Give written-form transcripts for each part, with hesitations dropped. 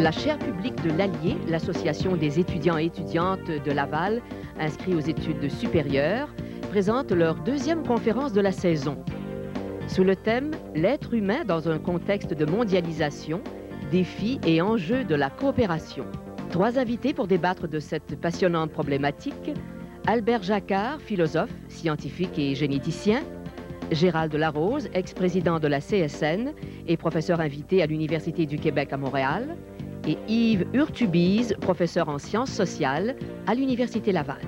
La chaire publique de l'Allier, l'association des étudiants et étudiantes de Laval, inscrits aux études supérieures, présente leur deuxième conférence de la saison. Sous le thème « L'être humain dans un contexte de mondialisation, défis et enjeux de la coopération ». 3 invités pour débattre de cette passionnante problématique: Albert Jacquard, philosophe, scientifique et généticien; Gérald Larose, ex-président de la CSN et professeur invité à l'Université du Québec à Montréal; et Yves Urtubise, professeur en sciences sociales à l'Université Laval.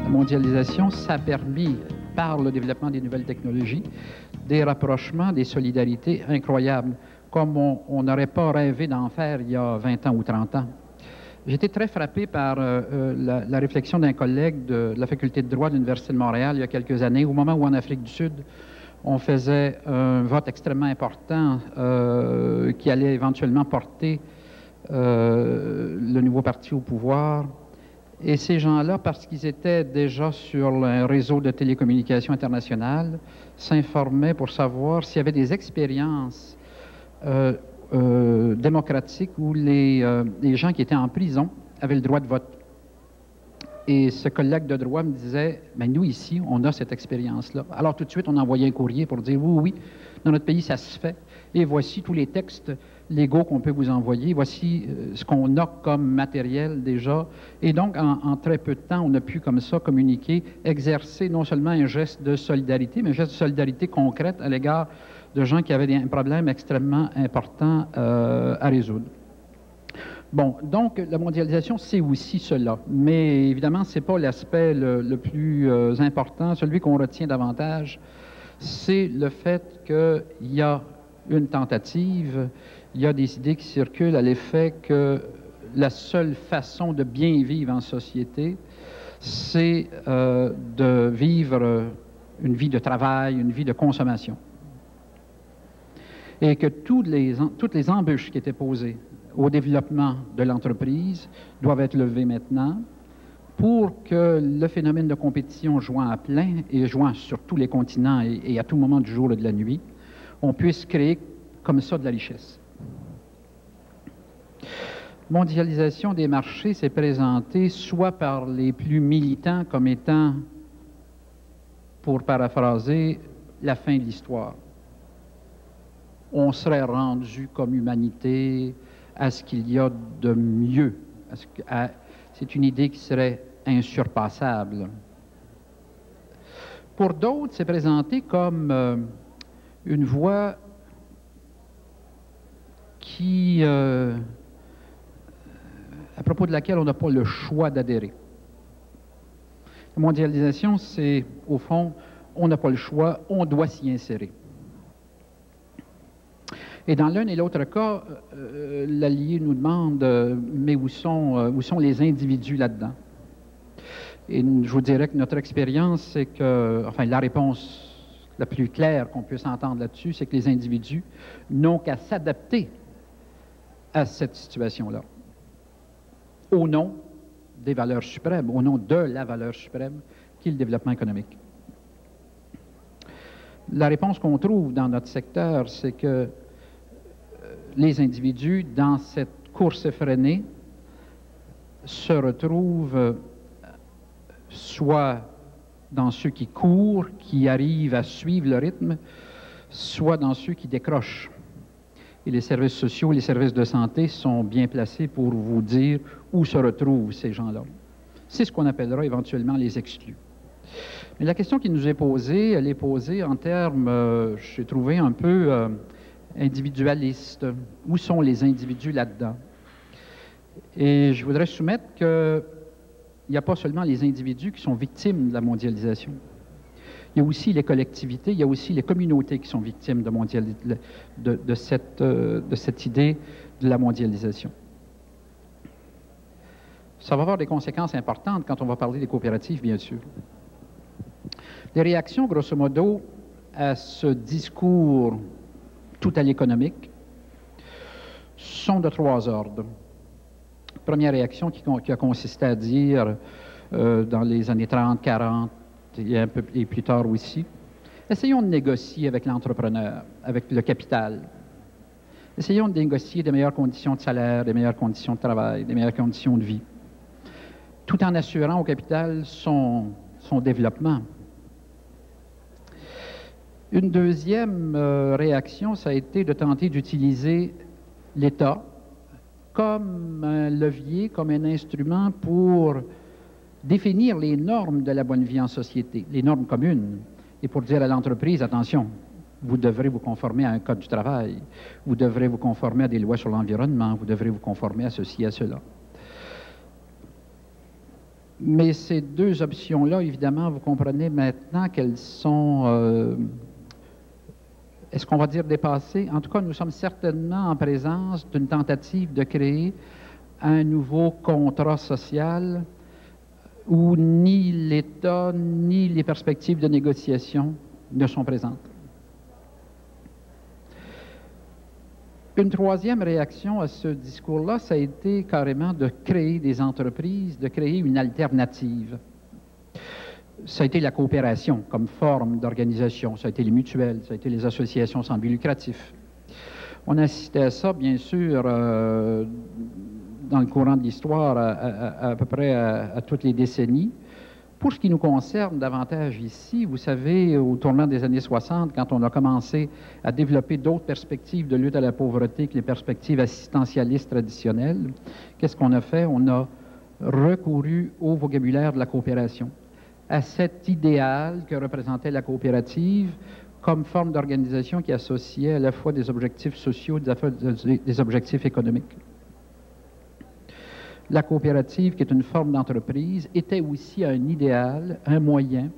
La mondialisation, ça a permis, par le développement des nouvelles technologies, des rapprochements, des solidarités incroyables, comme on n'aurait pas rêvé d'en faire il y a 20 ans ou 30 ans. J'étais très frappé par la réflexion d'un collègue de la faculté de droit de l'Université de Montréal il y a quelques années, au moment où en Afrique du Sud, on faisait un vote extrêmement important qui allait éventuellement porter le nouveau parti au pouvoir. Et ces gens-là, parce qu'ils étaient déjà sur un réseau de télécommunications internationales, s'informaient pour savoir s'il y avait des expériences démocratiques où les gens qui étaient en prison avaient le droit de vote. Et ce collègue de droit me disait, ben nous ici, on a cette expérience-là. Alors tout de suite, on envoyait un courrier pour dire, oui, dans notre pays, ça se fait. Et voici tous les textes légaux qu'on peut vous envoyer. Voici ce qu'on a comme matériel déjà. Et donc, en très peu de temps, on a pu comme ça communiquer, exercer non seulement un geste de solidarité, mais un geste de solidarité concrète à l'égard de gens qui avaient un problème extrêmement important à résoudre. Bon, donc la mondialisation, c'est aussi cela. Mais évidemment, ce n'est pas l'aspect le plus important. Celui qu'on retient davantage, c'est le fait qu'il y a une tentative, il y a des idées qui circulent à l'effet que la seule façon de bien vivre en société, c'est de vivre une vie de travail, une vie de consommation. Et que toutes les embûches qui étaient posées au développement de l'entreprise doivent être levées maintenant pour que le phénomène de compétition jouant à plein et jouant sur tous les continents et à tout moment du jour et de la nuit, on puisse créer comme ça de la richesse. Mondialisation des marchés s'est présentée soit par les plus militants comme étant, pour paraphraser, la fin de l'histoire. On serait rendu comme humanité à ce qu'il y a de mieux. C'est une idée qui serait insurpassable. Pour d'autres, c'est présenté comme une voie qui, à propos de laquelle on n'a pas le choix d'adhérer. La mondialisation, c'est, au fond, on n'a pas le choix, on doit s'y insérer. Et dans l'un et l'autre cas, l'Allier nous demande, mais où sont les individus là-dedans? Et je vous dirais que notre expérience, c'est que, enfin, la réponse la plus claire qu'on puisse entendre là-dessus, c'est que les individus n'ont qu'à s'adapter à cette situation-là, au nom des valeurs suprêmes, au nom de la valeur suprême, qui est le développement économique. La réponse qu'on trouve dans notre secteur, c'est que les individus, dans cette course effrénée, se retrouvent soit dans ceux qui courent, qui arrivent à suivre le rythme, soit dans ceux qui décrochent. Et les services sociaux, les services de santé sont bien placés pour vous dire où se retrouvent ces gens-là. C'est ce qu'on appellera éventuellement les exclus. Mais la question qui nous est posée, elle est posée en termes, j'ai trouvé un peu individualistes. Où sont les individus là-dedans? Et je voudrais soumettre qu'il n'y a pas seulement les individus qui sont victimes de la mondialisation. Il y a aussi les collectivités, il y a aussi les communautés qui sont victimes de cette idée de la mondialisation. Ça va avoir des conséquences importantes quand on va parler des coopératives, bien sûr. Les réactions, grosso modo, à ce discours tout à l'économique sont de 3 ordres. Première réaction qui a consisté à dire dans les années 30, 40 et plus tard aussi. Essayons de négocier avec l'entrepreneur, avec le capital. Essayons de négocier des meilleures conditions de salaire, des meilleures conditions de travail, des meilleures conditions de vie, tout en assurant au capital son développement. Une deuxième réaction, ça a été de tenter d'utiliser l'État comme un levier, comme un instrument pour définir les normes de la bonne vie en société, les normes communes, et pour dire à l'entreprise, attention, vous devrez vous conformer à un code du travail, vous devrez vous conformer à des lois sur l'environnement, vous devrez vous conformer à ceci, à cela. Mais ces deux options-là, évidemment, vous comprenez maintenant qu'elles sont, est-ce qu'on va dire dépassées? En tout cas, nous sommes certainement en présence d'une tentative de créer un nouveau contrat social où ni l'État, ni les perspectives de négociation ne sont présentes. Une troisième réaction à ce discours-là, ça a été carrément de créer des entreprises, de créer une alternative. Ça a été la coopération comme forme d'organisation, ça a été les mutuelles, ça a été les associations sans but lucratif. On assistait à ça, bien sûr, dans le courant de l'histoire, à peu près à toutes les décennies. Pour ce qui nous concerne davantage ici, vous savez, au tournant des années 60, quand on a commencé à développer d'autres perspectives de lutte à la pauvreté que les perspectives assistentialistes traditionnelles, qu'est-ce qu'on a fait? On a recouru au vocabulaire de la coopération, à cet idéal que représentait la coopérative comme forme d'organisation qui associait à la fois des objectifs sociaux et des objectifs économiques. La coopérative, qui est une forme d'entreprise, était aussi un idéal, un moyen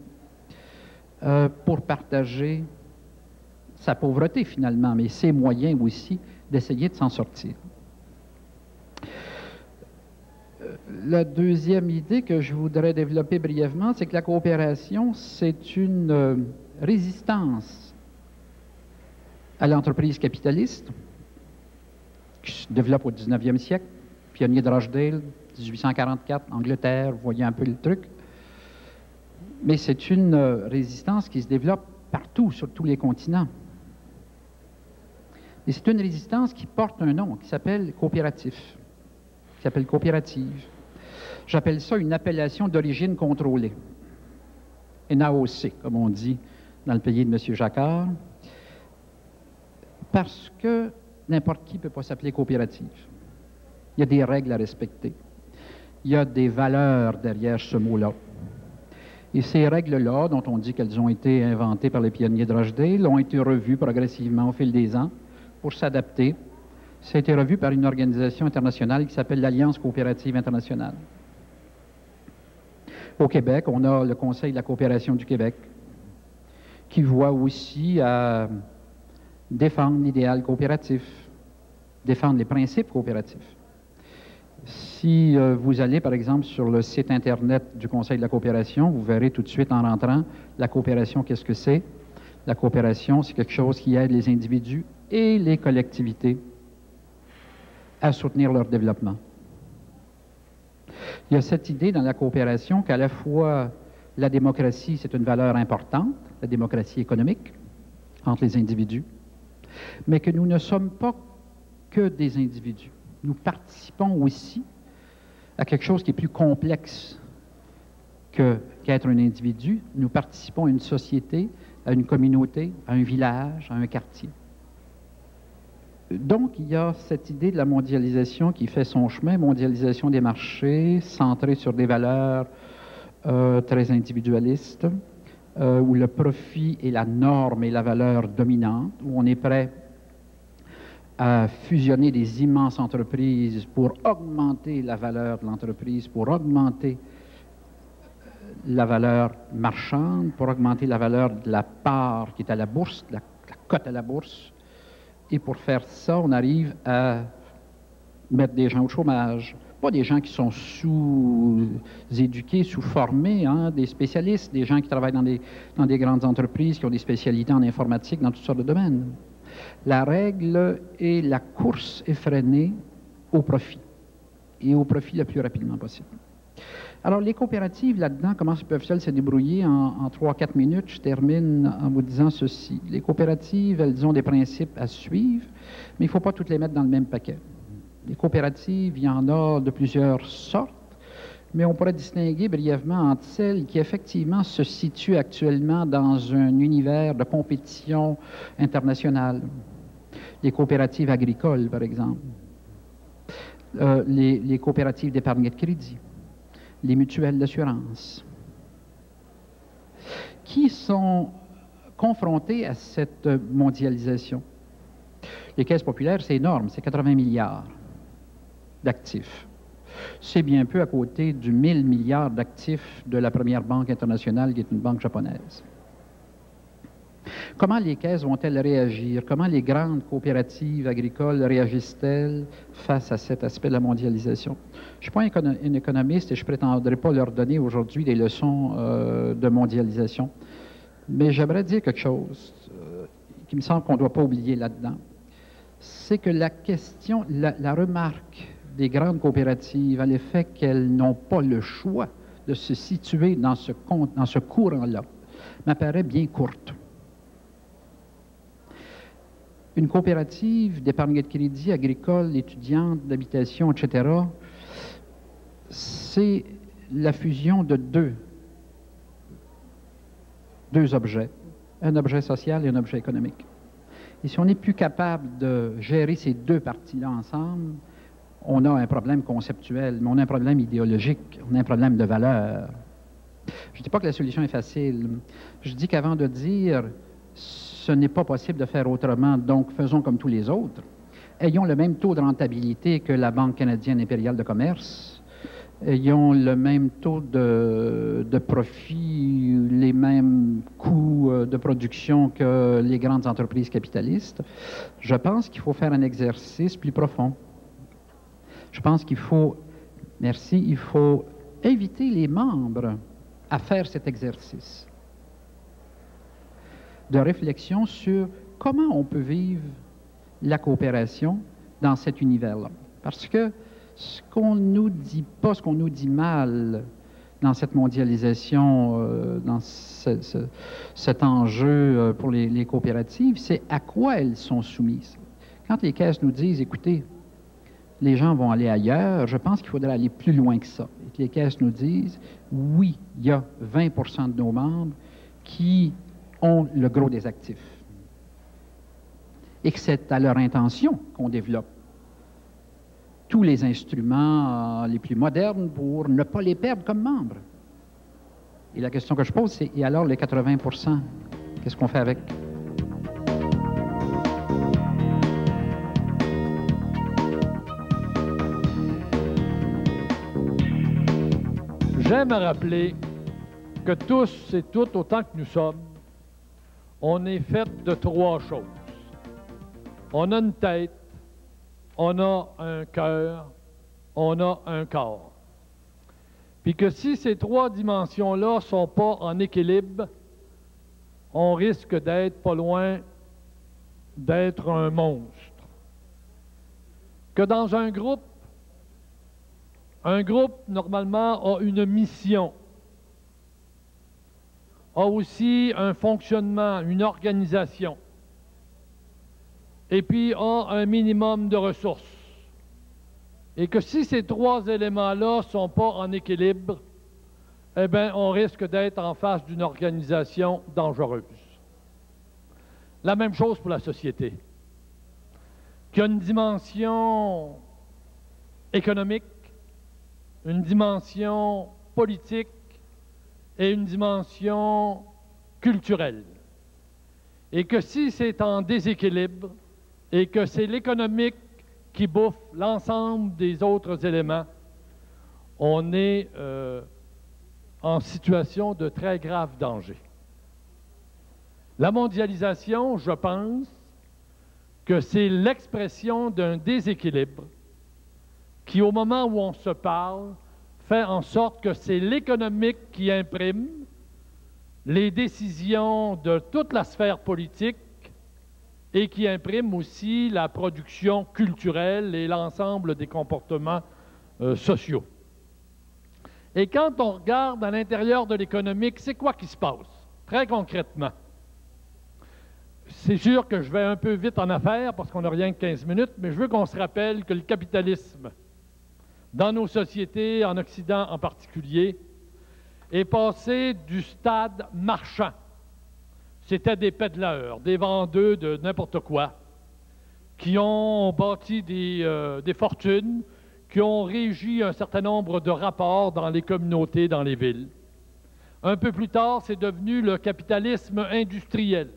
pour partager sa pauvreté finalement, mais ses moyens aussi d'essayer de s'en sortir. La deuxième idée que je voudrais développer brièvement, c'est que la coopération, c'est une résistance à l'entreprise capitaliste qui se développe au 19e siècle. Pionnier de Rochdale, 1844, Angleterre, vous voyez un peu le truc. Mais c'est une résistance qui se développe partout, sur tous les continents. Et c'est une résistance qui porte un nom, qui s'appelle coopératif, qui s'appelle coopérative. J'appelle ça une appellation d'origine contrôlée. Une AOC, comme on dit dans le pays de M. Jacquard, parce que n'importe qui ne peut pas s'appeler coopérative. Il y a des règles à respecter. Il y a des valeurs derrière ce mot-là. Et ces règles-là, dont on dit qu'elles ont été inventées par les pionniers de Rochdale, ont été revues progressivement au fil des ans pour s'adapter. Ça a été revu par une organisation internationale qui s'appelle l'Alliance coopérative internationale. Au Québec, on a le Conseil de la coopération du Québec, qui voit aussi à défendre l'idéal coopératif, défendre les principes coopératifs. Si vous allez, par exemple, sur le site Internet du Conseil de la coopération, vous verrez tout de suite en rentrant, la coopération, qu'est-ce que c'est? La coopération, c'est quelque chose qui aide les individus et les collectivités à soutenir leur développement. Il y a cette idée dans la coopération qu'à la fois la démocratie, c'est une valeur importante, la démocratie économique, entre les individus, mais que nous ne sommes pas que des individus. Nous participons aussi à quelque chose qui est plus complexe qu'être un individu. Nous participons à une société, à une communauté, à un village, à un quartier. Donc, il y a cette idée de la mondialisation qui fait son chemin, mondialisation des marchés, centrée sur des valeurs très individualistes, où le profit est la norme et la valeur dominante, où on est prêt à fusionner des immenses entreprises pour augmenter la valeur de l'entreprise, pour augmenter la valeur marchande, pour augmenter la valeur de la part qui est à la bourse, la cote à la bourse. Et pour faire ça, on arrive à mettre des gens au chômage. Pas des gens qui sont sous-éduqués, sous-formés, hein, des spécialistes, des gens qui travaillent dans des grandes entreprises, qui ont des spécialités en informatique, dans toutes sortes de domaines. La règle est la course effrénée au profit, et au profit le plus rapidement possible. Alors, les coopératives, là-dedans, comment peuvent-elles se débrouiller en 3-4 minutes? Je termine en vous disant ceci. Les coopératives, elles ont des principes à suivre, mais il ne faut pas toutes les mettre dans le même paquet. Les coopératives, il y en a de plusieurs sortes, mais on pourrait distinguer brièvement entre celles qui, effectivement, se situent actuellement dans un univers de compétition internationale. Les coopératives agricoles, par exemple. Les coopératives d'épargne et de crédit. Les mutuelles d'assurance. Qui sont confrontées à cette mondialisation? Les caisses populaires, c'est énorme, c'est 80 milliards d'actifs. C'est bien peu à côté du 1000 milliards d'actifs de la première banque internationale, qui est une banque japonaise. Comment les caisses vont-elles réagir? Comment les grandes coopératives agricoles réagissent-elles face à cet aspect de la mondialisation? Je ne suis pas un économiste et je ne prétendrai pas leur donner aujourd'hui des leçons de mondialisation. Mais j'aimerais dire quelque chose qui me semble qu'on ne doit pas oublier là-dedans. C'est que la question, la remarque des grandes coopératives à l'effet qu'elles n'ont pas le choix de se situer dans ce courant-là m'apparaît bien courte. Une coopérative d'épargne et de crédit agricole, étudiante, d'habitation, etc., c'est la fusion de deux objets, un objet social et un objet économique. Et si on n'est plus capable de gérer ces deux parties-là ensemble, on a un problème conceptuel, mais on a un problème idéologique, on a un problème de valeur. Je ne dis pas que la solution est facile. Je dis qu'avant de dire ce n'est pas possible de faire autrement, donc faisons comme tous les autres, ayons le même taux de rentabilité que la Banque canadienne impériale de commerce, ayons le même taux de profit, les mêmes coûts de production que les grandes entreprises capitalistes. Je pense qu'il faut faire un exercice plus profond. Je pense qu'il faut, il faut inviter les membres à faire cet exercice de réflexion sur comment on peut vivre la coopération dans cet univers-là. Parce que ce qu'on ne nous dit pas, ce qu'on nous dit mal dans cette mondialisation, dans cet enjeu pour les coopératives, c'est à quoi elles sont soumises. Quand les caisses nous disent, écoutez, les gens vont aller ailleurs, je pense qu'il faudrait aller plus loin que ça. Et que les caisses nous disent, oui, il y a 20% de nos membres qui ont le gros des actifs. Et que c'est à leur intention qu'on développe tous les instruments les plus modernes pour ne pas les perdre comme membres. Et la question que je pose, c'est, et alors les 80%, qu'est-ce qu'on fait avec? J'aime rappeler que tous et toutes, autant que nous sommes, on est fait de trois choses. On a une tête, on a un cœur, on a un corps. Puis que si ces trois dimensions-là ne sont pas en équilibre, on risque d'être pas loin d'être un monstre. Que dans un groupe, normalement, a une mission, a aussi un fonctionnement, une organisation, et puis a un minimum de ressources. Et que si ces trois éléments-là ne sont pas en équilibre, eh bien, on risque d'être en face d'une organisation dangereuse. La même chose pour la société, qui a une dimension économique, une dimension politique et une dimension culturelle. Et que si c'est en déséquilibre et que c'est l'économique qui bouffe l'ensemble des autres éléments, on est en situation de très grave danger. La mondialisation, je pense que c'est l'expression d'un déséquilibre qui, au moment où on se parle, fait en sorte que c'est l'économique qui imprime les décisions de toute la sphère politique et qui imprime aussi la production culturelle et l'ensemble des comportements sociaux. Et quand on regarde à l'intérieur de l'économique, c'est quoi qui se passe, très concrètement? C'est sûr que je vais un peu vite en affaires parce qu'on n'a rien que 15 minutes, mais je veux qu'on se rappelle que le capitalisme, dans nos sociétés, en Occident en particulier, est passé du stade marchand. C'était des pédaleurs, des vendeurs de n'importe quoi, qui ont bâti des fortunes, qui ont régi un certain nombre de rapports dans les communautés, dans les villes. Un peu plus tard, c'est devenu le capitalisme industriel.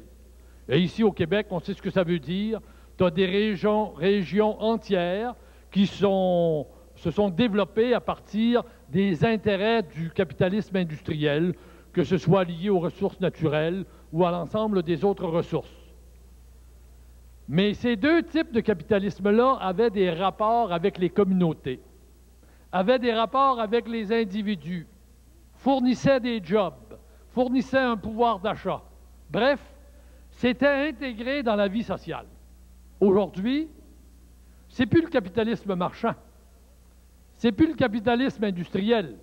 Et ici, au Québec, on sait ce que ça veut dire. Tu as des régions entières qui se sont développées à partir des intérêts du capitalisme industriel, que ce soit lié aux ressources naturelles ou à l'ensemble des autres ressources. Mais ces deux types de capitalisme-là avaient des rapports avec les communautés, avaient des rapports avec les individus, fournissaient des jobs, fournissaient un pouvoir d'achat. Bref, c'était intégré dans la vie sociale. Aujourd'hui, c'est plus le capitalisme marchand, c'est plus le capitalisme industriel,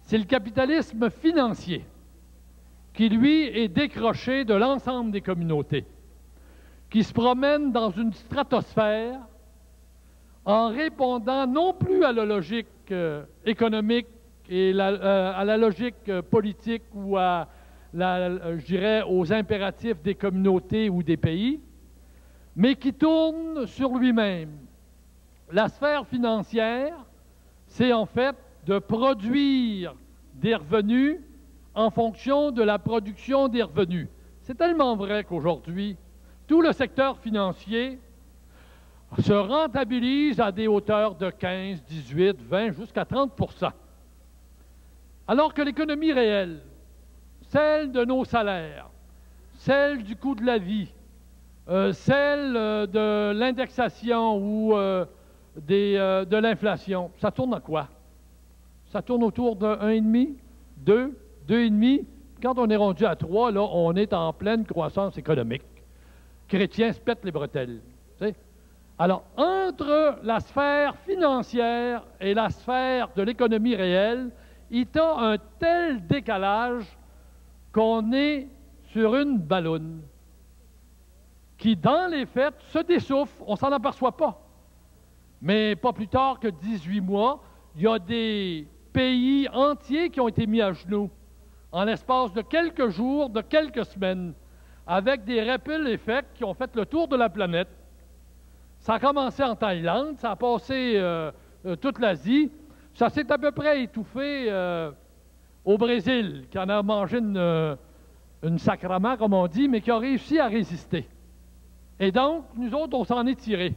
c'est le capitalisme financier qui, lui, est décroché de l'ensemble des communautés, qui se promène dans une stratosphère en répondant non plus à la logique économique et à la logique politique ou à je dirais, aux impératifs des communautés ou des pays, mais qui tourne sur lui-même. La sphère financière, c'est en fait de produire des revenus en fonction de la production des revenus. C'est tellement vrai qu'aujourd'hui, tout le secteur financier se rentabilise à des hauteurs de 15, 18, 20, jusqu'à 30 %. Alors que l'économie réelle, celle de nos salaires, celle du coût de la vie, celle de l'indexation ou de l'inflation, ça tourne à quoi? Ça tourne autour de 1,5, 2, 2,5. Quand on est rendu à 3, là, on est en pleine croissance économique. Chrétien se pète les bretelles. T'sais? Alors, entre la sphère financière et la sphère de l'économie réelle, il y a un tel décalage qu'on est sur une balloune qui, dans les faits, se dessouffle. On ne s'en aperçoit pas. Mais pas plus tard que 18 mois, il y a des pays entiers qui ont été mis à genoux en l'espace de quelques jours, de quelques semaines, avec des ripple effects qui ont fait le tour de la planète. Ça a commencé en Thaïlande, ça a passé toute l'Asie, ça s'est à peu près étouffé au Brésil, qui en a mangé une sacrament, comme on dit, mais qui a réussi à résister. Et donc, nous autres, on s'en est tirés.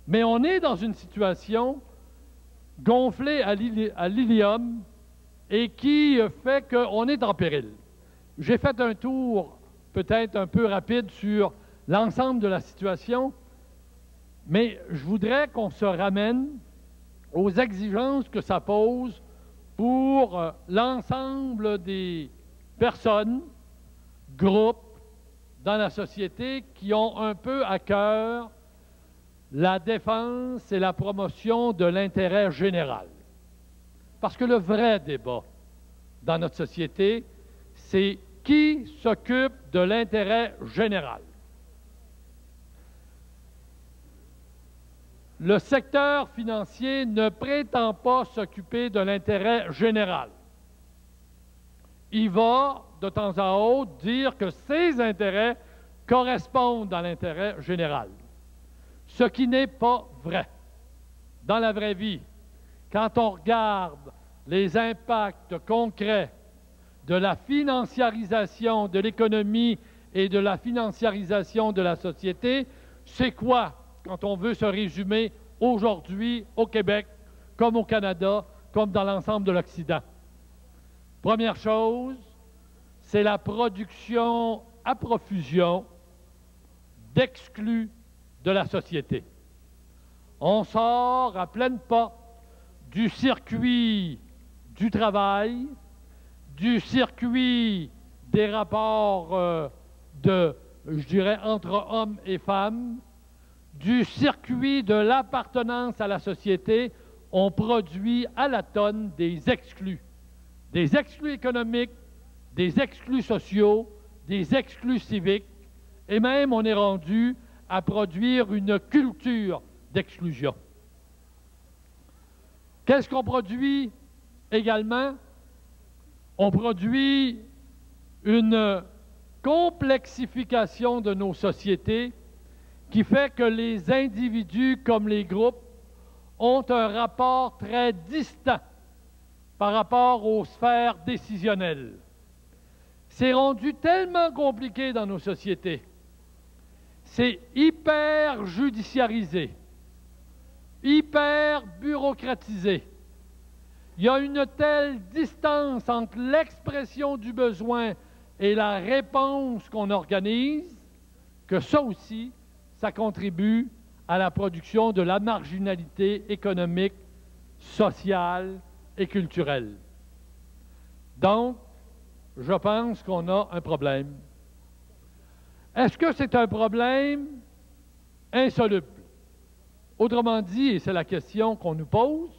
Mais on est dans une situation gonflée à l'hélium et qui fait qu'on est en péril. J'ai fait un tour peut-être un peu rapide sur l'ensemble de la situation, mais je voudrais qu'on se ramène aux exigences que ça pose pour l'ensemble des personnes, groupes dans la société qui ont un peu à cœur la défense et la promotion de l'intérêt général. Parce que le vrai débat dans notre société, c'est qui s'occupe de l'intérêt général. Le secteur financier ne prétend pas s'occuper de l'intérêt général. Il va, de temps à autre, dire que ses intérêts correspondent à l'intérêt général. Ce qui n'est pas vrai. Dans la vraie vie, quand on regarde les impacts concrets de la financiarisation de l'économie et de la financiarisation de la société, c'est quoi quand on veut se résumer aujourd'hui au Québec, comme au Canada, comme dans l'ensemble de l'Occident? Première chose, c'est la production à profusion d'exclus de la société. On sort à pleine porte du circuit du travail, du circuit des rapports je dirais, entre hommes et femmes, du circuit de l'appartenance à la société. on produit à la tonne des exclus économiques, des exclus sociaux, des exclus civiques, et même on est rendu à produire une culture d'exclusion. Qu'est-ce qu'on produit également? On produit une complexification de nos sociétés qui fait que les individus comme les groupes ont un rapport très distant par rapport aux sphères décisionnelles. C'est rendu tellement compliqué dans nos sociétés. C'est hyper judiciarisé, hyper bureaucratisé. Il y a une telle distance entre l'expression du besoin et la réponse qu'on organise que ça aussi, ça contribue à la production de la marginalité économique, sociale et culturelle. Donc, je pense qu'on a un problème. Est-ce que c'est un problème insoluble? Autrement dit, et c'est la question qu'on nous pose,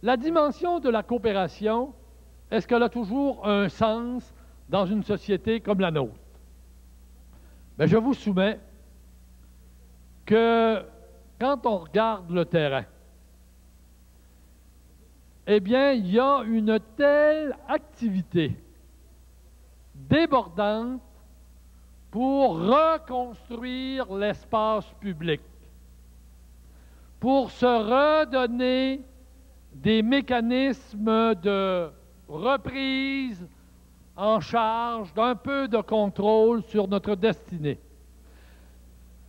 la dimension de la coopération, est-ce qu'elle a toujours un sens dans une société comme la nôtre? Bien, je vous soumets que quand on regarde le terrain, eh bien, il y a une telle activité débordante pour reconstruire l'espace public, pour se redonner des mécanismes de reprise en charge, d'un peu de contrôle sur notre destinée.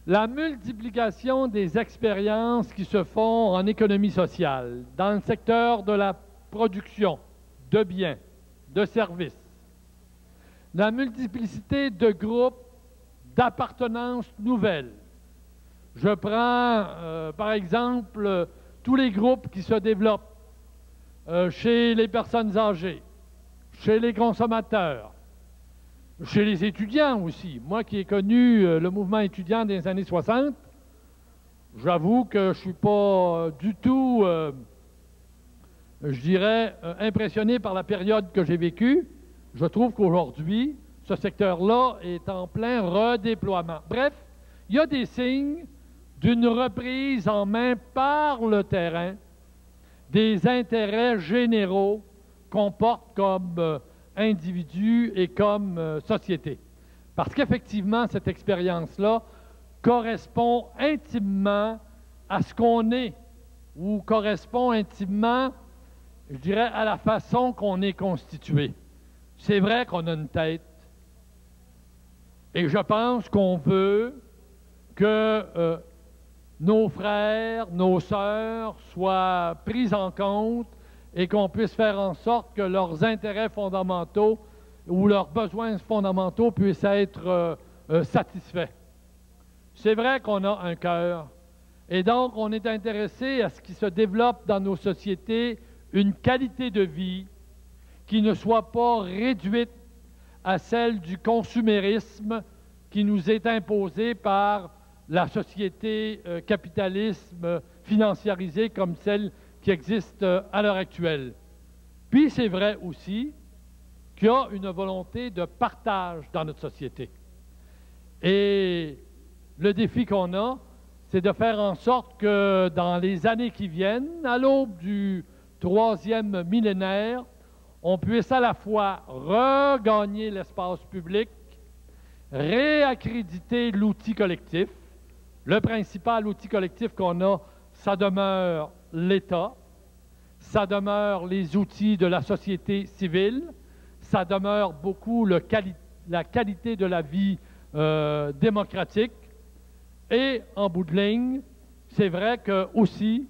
La multiplication des expériences qui se font en économie sociale, dans le secteur de la production de biens, de services, la multiplicité de groupes d'appartenance nouvelles. Je prends, par exemple, tous les groupes qui se développent chez les personnes âgées, chez les consommateurs, chez les étudiants aussi. Moi qui ai connu le mouvement étudiant des années 60, j'avoue que je ne suis pas du tout, je dirais, impressionné par la période que j'ai vécue. Je trouve qu'aujourd'hui, ce secteur-là est en plein redéploiement. Bref, il y a des signes d'une reprise en main par le terrain des intérêts généraux qu'on porte comme individus et comme société. Parce qu'effectivement, cette expérience-là correspond intimement à ce qu'on est, ou correspond intimement, je dirais, à la façon qu'on est constitué. C'est vrai qu'on a une tête, et je pense qu'on veut que nos frères, nos sœurs soient pris en compte et qu'on puisse faire en sorte que leurs intérêts fondamentaux ou leurs besoins fondamentaux puissent être satisfaits. C'est vrai qu'on a un cœur, et donc on est intéressé à ce qu'il se développe dans nos sociétés une qualité de vie qui ne soit pas réduite à celle du consumérisme qui nous est imposé par la société capitalisme financiarisée comme celle qui existe à l'heure actuelle. Puis c'est vrai aussi qu'il y a une volonté de partage dans notre société. Et le défi qu'on a, c'est de faire en sorte que dans les années qui viennent, à l'aube du 3e millénaire, on puisse à la fois regagner l'espace public, réaccréditer l'outil collectif. Le principal outil collectif qu'on a, ça demeure l'État, ça demeure les outils de la société civile, ça demeure beaucoup la qualité de la vie démocratique. Et en bout de ligne, c'est vrai que aussi,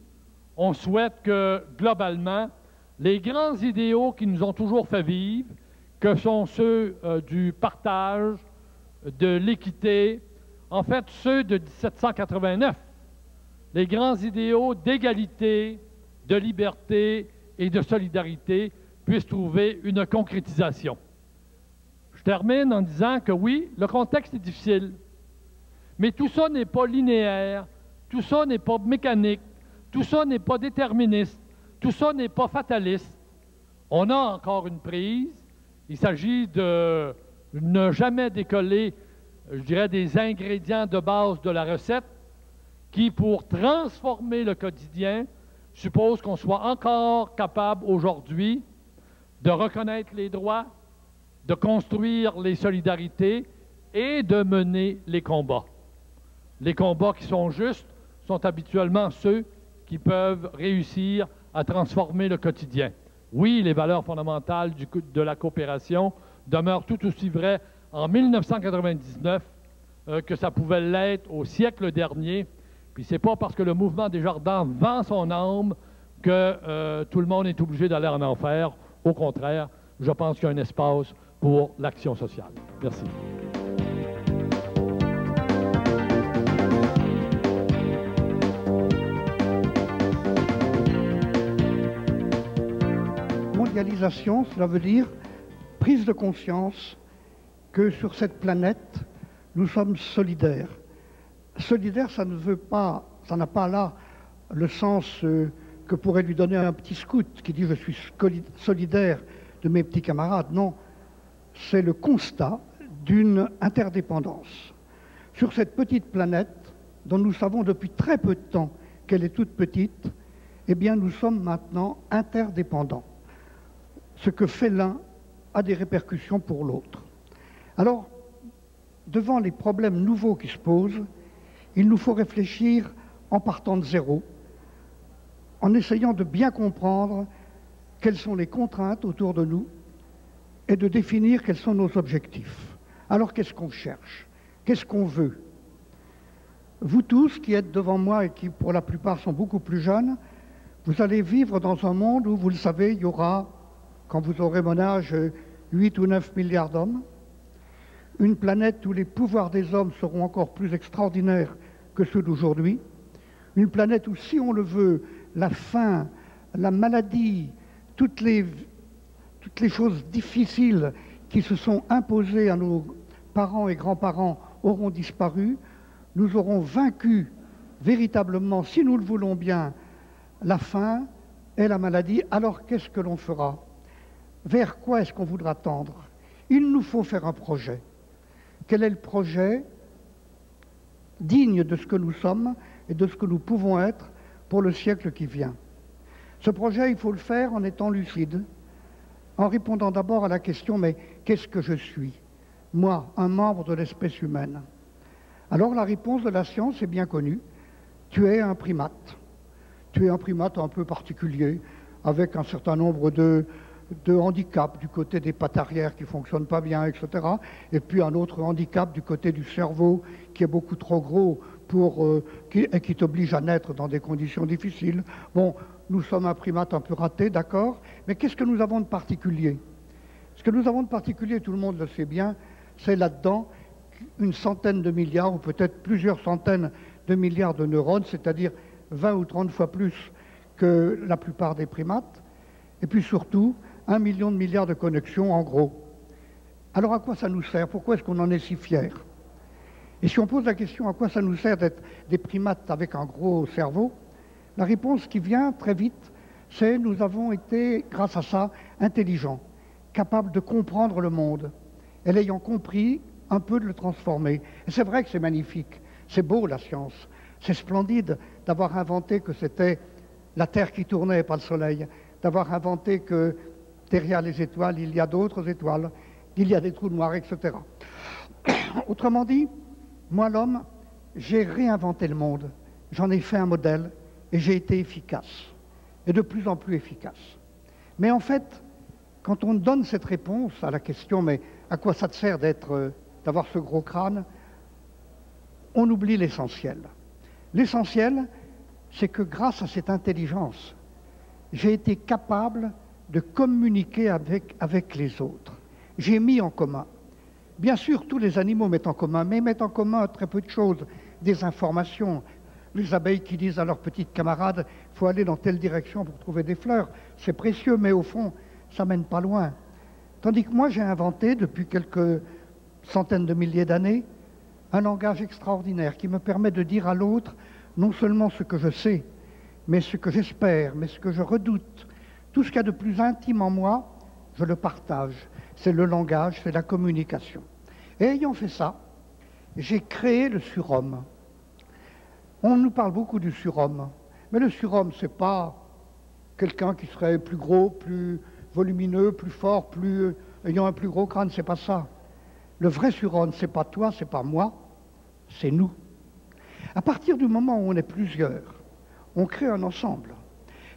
on souhaite que globalement, les grands idéaux qui nous ont toujours fait vivre, que sont ceux du partage, de l'équité, en fait ceux de 1789, les grands idéaux d'égalité, de liberté et de solidarité puissent trouver une concrétisation. Je termine en disant que oui, le contexte est difficile, mais tout ça n'est pas linéaire, tout ça n'est pas mécanique, Tout ça n'est pas déterministe. Tout ça n'est pas fataliste. On a encore une prise. Il s'agit de ne jamais décoller, je dirais, des ingrédients de base de la recette qui, pour transformer le quotidien, suppose qu'on soit encore capable aujourd'hui de reconnaître les droits, de construire les solidarités et de mener les combats. Les combats qui sont justes sont habituellement ceux qui peuvent réussir à transformer le quotidien. Oui, les valeurs fondamentales de la coopération demeurent tout aussi vraies en 1999 que ça pouvait l'être au siècle dernier. Puis c'est pas parce que le mouvement Desjardins vend son âme que tout le monde est obligé d'aller en enfer. Au contraire, je pense qu'il y a un espace pour l'action sociale. Merci. Mondialisation, cela veut dire prise de conscience que sur cette planète, nous sommes solidaires. Solidaire, ça ne veut pas, ça n'a pas là le sens que pourrait lui donner un petit scout qui dit je suis solidaire de mes petits camarades. Non, c'est le constat d'une interdépendance. Sur cette petite planète, dont nous savons depuis très peu de temps qu'elle est toute petite, eh bien nous sommes maintenant interdépendants. Ce que fait l'un a des répercussions pour l'autre. Alors, devant les problèmes nouveaux qui se posent, il nous faut réfléchir en partant de zéro, en essayant de bien comprendre quelles sont les contraintes autour de nous et de définir quels sont nos objectifs. Alors, qu'est-ce qu'on cherche? Qu'est-ce qu'on veut? Vous tous qui êtes devant moi et qui, pour la plupart, sont beaucoup plus jeunes, vous allez vivre dans un monde où, vous le savez, il y aura, quand vous aurez mon âge, 8 ou 9 milliards d'hommes, une planète où les pouvoirs des hommes seront encore plus extraordinaires que ceux d'aujourd'hui, une planète où, si on le veut, la faim, la maladie, toutes les choses difficiles qui se sont imposées à nos parents et grands-parents auront disparu, nous aurons vaincu véritablement, si nous le voulons bien, la faim et la maladie. Alors qu'est-ce que l'on fera? Vers quoi est-ce qu'on voudra tendre? Il nous faut faire un projet. Quel est le projet digne de ce que nous sommes et de ce que nous pouvons être pour le siècle qui vient? Ce projet, il faut le faire en étant lucide, en répondant d'abord à la question, mais qu'est-ce que je suis? Moi, un membre de l'espèce humaine. Alors la réponse de la science est bien connue. Tu es un primate. Tu es un primate un peu particulier, avec un certain nombre de handicaps du côté des pattes arrière qui ne fonctionnent pas bien, etc. Et puis un autre handicap du côté du cerveau qui est beaucoup trop gros et qui t'oblige à naître dans des conditions difficiles. Bon, nous sommes un primate un peu raté, d'accord, mais qu'est-ce que nous avons de particulier? Ce que nous avons de particulier, tout le monde le sait bien, c'est là-dedans une centaine de milliards, ou peut-être plusieurs centaines de milliards de neurones, c'est-à-dire 20 ou 30 fois plus que la plupart des primates, et puis surtout 1 million de milliards de connexions en gros. Alors à quoi ça nous sert? Pourquoi est-ce qu'on en est si fiers? Et si on pose la question à quoi ça nous sert d'être des primates avec un gros cerveau, la réponse qui vient très vite, c'est nous avons été, grâce à ça, intelligents, capables de comprendre le monde, et l'ayant compris, un peu de le transformer. Et c'est vrai que c'est magnifique, c'est beau la science, c'est splendide d'avoir inventé que c'était la Terre qui tournait et pas le Soleil, d'avoir inventé que derrière les étoiles, il y a d'autres étoiles, il y a des trous noirs, etc. Autrement dit, moi l'homme, j'ai réinventé le monde, j'en ai fait un modèle et j'ai été efficace, et de plus en plus efficace. Mais en fait, quand on donne cette réponse à la question, mais à quoi ça te sert d'avoir ce gros crâne, on oublie l'essentiel. L'essentiel, c'est que grâce à cette intelligence, j'ai été capable de communiquer avec les autres. J'ai mis en commun. Bien sûr, tous les animaux mettent en commun, mais mettent en commun très peu de choses, des informations. Les abeilles qui disent à leurs petites camarades « il faut aller dans telle direction pour trouver des fleurs », c'est précieux, mais au fond, ça mène pas loin. Tandis que moi, j'ai inventé, depuis quelques centaines de milliers d'années, un langage extraordinaire qui me permet de dire à l'autre non seulement ce que je sais, mais ce que j'espère, mais ce que je redoute, tout ce qu'il y a de plus intime en moi, je le partage. C'est le langage, c'est la communication. Et ayant fait ça, j'ai créé le surhomme. On nous parle beaucoup du surhomme, mais le surhomme, ce n'est pas quelqu'un qui serait plus gros, plus volumineux, plus fort, ayant un plus gros crâne, c'est pas ça. Le vrai surhomme, c'est pas toi, c'est pas moi, c'est nous. À partir du moment où on est plusieurs, on crée un ensemble.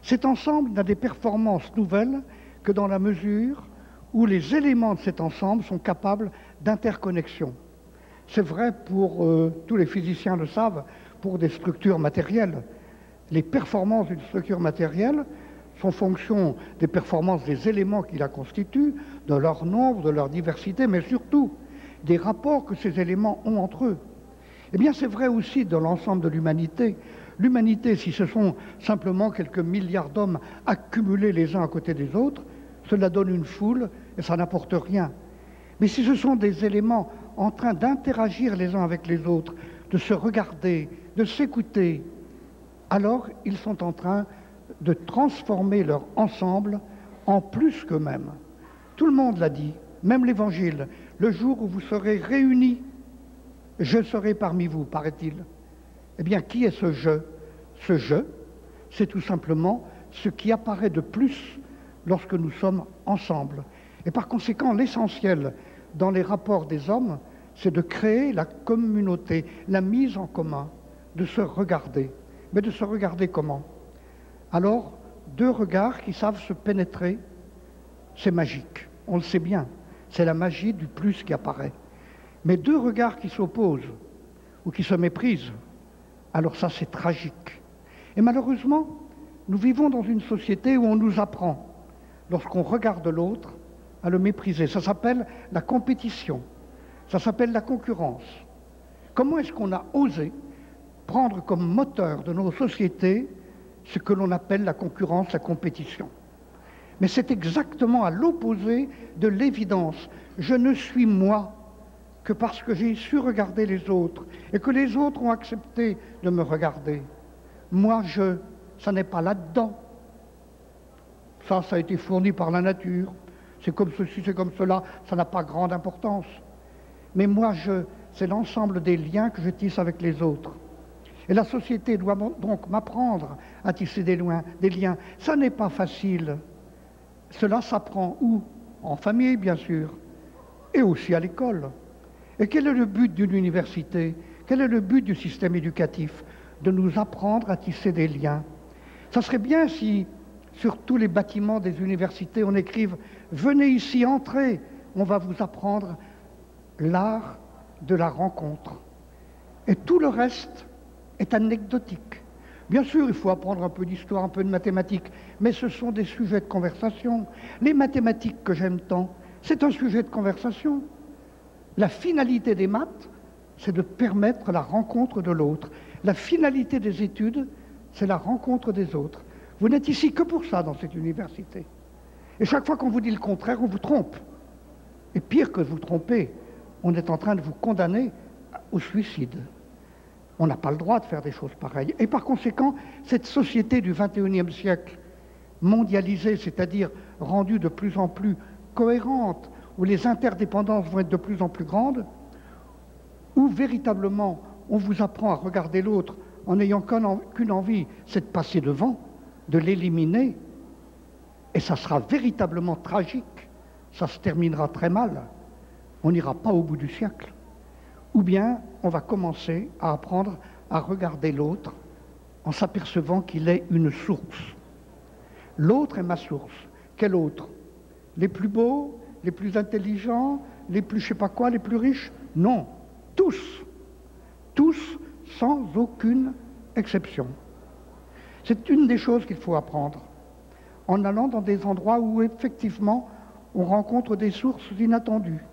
Cet ensemble n'a des performances nouvelles que dans la mesure où les éléments de cet ensemble sont capables d'interconnexion. C'est vrai pour, tous les physiciens le savent, pour des structures matérielles. Les performances d'une structure matérielle sont fonction des performances des éléments qui la constituent, de leur nombre, de leur diversité, mais surtout des rapports que ces éléments ont entre eux. Eh bien, c'est vrai aussi dans l'ensemble de l'humanité. L'humanité, si ce sont simplement quelques milliards d'hommes accumulés les uns à côté des autres, cela donne une foule et ça n'apporte rien. Mais si ce sont des éléments en train d'interagir les uns avec les autres, de se regarder, de s'écouter, alors ils sont en train de transformer leur ensemble en plus qu'eux-mêmes. Tout le monde l'a dit, même l'Évangile, le jour où vous serez réunis, je serai parmi vous, paraît-il. Eh bien, qui est ce je? Ce je, c'est tout simplement ce qui apparaît de plus lorsque nous sommes ensemble. Et par conséquent, l'essentiel dans les rapports des hommes, c'est de créer la communauté, la mise en commun, de se regarder. Mais de se regarder comment? Alors, deux regards qui savent se pénétrer, c'est magique, on le sait bien, c'est la magie du plus qui apparaît. Mais deux regards qui s'opposent ou qui se méprisent, alors ça c'est tragique. Et malheureusement, nous vivons dans une société où on nous apprend, lorsqu'on regarde l'autre, à le mépriser. Ça s'appelle la compétition, ça s'appelle la concurrence. Comment est-ce qu'on a osé prendre comme moteur de nos sociétés ce que l'on appelle la concurrence, la compétition? Mais c'est exactement à l'opposé de l'évidence. Je ne suis moi que parce que j'ai su regarder les autres et que les autres ont accepté de me regarder. Moi, ça n'est pas là-dedans. Ça a été fourni par la nature. C'est comme ceci, c'est comme cela, ça n'a pas grande importance. Mais moi, c'est l'ensemble des liens que je tisse avec les autres. Et la société doit donc m'apprendre à tisser des liens. Ça n'est pas facile. Cela s'apprend où? En famille, bien sûr, et aussi à l'école. Et quel est le but d'une université? Quel est le but du système éducatif? De nous apprendre à tisser des liens. Ça serait bien si, sur tous les bâtiments des universités, on écrive « Venez ici, entrez, on va vous apprendre l'art de la rencontre. » Et tout le reste est anecdotique. Bien sûr, il faut apprendre un peu d'histoire, un peu de mathématiques, mais ce sont des sujets de conversation. Les mathématiques que j'aime tant, c'est un sujet de conversation. La finalité des maths, c'est de permettre la rencontre de l'autre. La finalité des études, c'est la rencontre des autres. Vous n'êtes ici que pour ça dans cette université. Et chaque fois qu'on vous dit le contraire, on vous trompe. Et pire que vous tromper, on est en train de vous condamner au suicide. On n'a pas le droit de faire des choses pareilles. Et par conséquent, cette société du XXIe siècle, mondialisée, c'est-à-dire rendue de plus en plus cohérente, où les interdépendances vont être de plus en plus grandes, où véritablement on vous apprend à regarder l'autre en n'ayant qu'une envie, c'est de passer devant, de l'éliminer, et ça sera véritablement tragique, ça se terminera très mal, on n'ira pas au bout du siècle. Ou bien on va commencer à apprendre à regarder l'autre en s'apercevant qu'il est une source. L'autre est ma source. Quel autre? Les plus beaux, les plus intelligents, les plus je sais pas quoi, les plus riches? Non, tous. Tous, sans aucune exception. C'est une des choses qu'il faut apprendre, en allant dans des endroits où effectivement on rencontre des sources inattendues.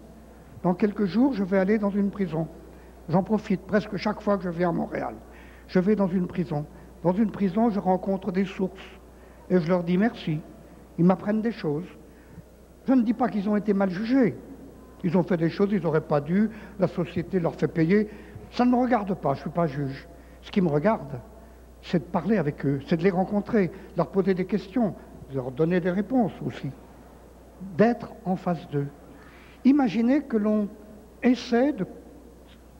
Dans quelques jours, je vais aller dans une prison. J'en profite presque chaque fois que je viens à Montréal. Je vais dans une prison. Dans une prison, je rencontre des sources. Et je leur dis merci. Ils m'apprennent des choses. Je ne dis pas qu'ils ont été mal jugés. Ils ont fait des choses, ils n'auraient pas dû. La société leur fait payer. Ça ne me regarde pas, je ne suis pas juge. Ce qui me regarde, c'est de parler avec eux, c'est de les rencontrer, de leur poser des questions, de leur donner des réponses aussi, d'être en face d'eux. Imaginez que l'on essaie de